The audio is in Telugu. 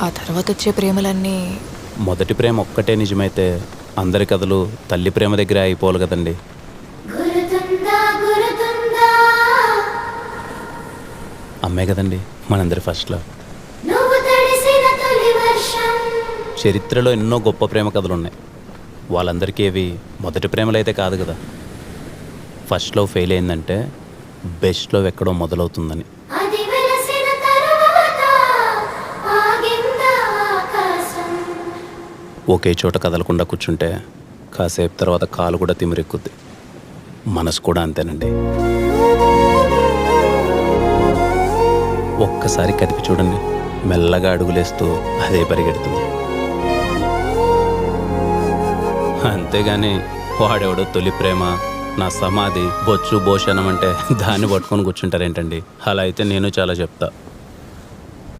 ఆ తర్వాత వచ్చే ప్రేమలన్నీ మొదటి ప్రేమ ఒక్కటే నిజమైతే అందరి కథలు తల్లి ప్రేమ దగ్గర అయిపోవాలి కదండి. అమ్మే కదండి మనందరి ఫస్ట్ లవ్. చరిత్రలో ఎన్నో గొప్ప ప్రేమ కథలు ఉన్నాయి. వాళ్ళందరికీ అవి మొదటి ప్రేమలు అయితే కాదు కదా. ఫస్ట్ లవ్ ఫెయిల్ అయిందంటే బెస్ట్ లవ్ ఎక్కడో మొదలవుతుందని. ఒకే చోట కదలకుండా కూర్చుంటే కాసేపు తర్వాత కాలు కూడా తిమిరెక్కుద్ది. మనసు కూడా అంతేనండి. ఒక్కసారి కదిపి చూడండి, మెల్లగా అడుగులేస్తూ అదే పరిగెడుతుంది. అంతేగాని వాడెవడో తొలి ప్రేమ, నా సమాధి, బొచ్చు భోషణం అంటే దాన్ని పట్టుకొని కూర్చుంటారేంటండి? అలా అయితే నేను చాలా చెప్తా.